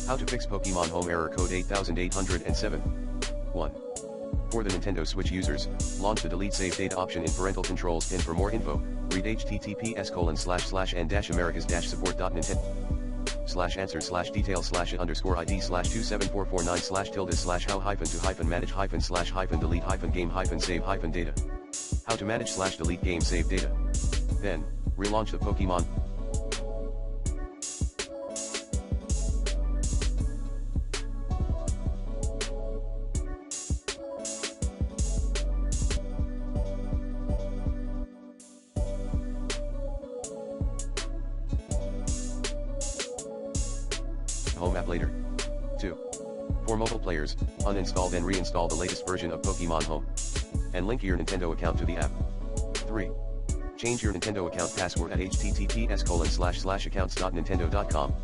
How to fix Pokemon Home error code 8807. 1. For the Nintendo Switch users, launch the delete save data option in parental controls, and for more info, read https://and-americas-support.nintendo/answers/details/how-to-manage-save-data. How to manage/delete game save data. Then, relaunch the Pokemon Home app later. 2. For mobile players, uninstall then reinstall the latest version of Pokemon Home. And link your Nintendo account to the app. 3. Change your Nintendo account password at https://accounts.nintendo.com.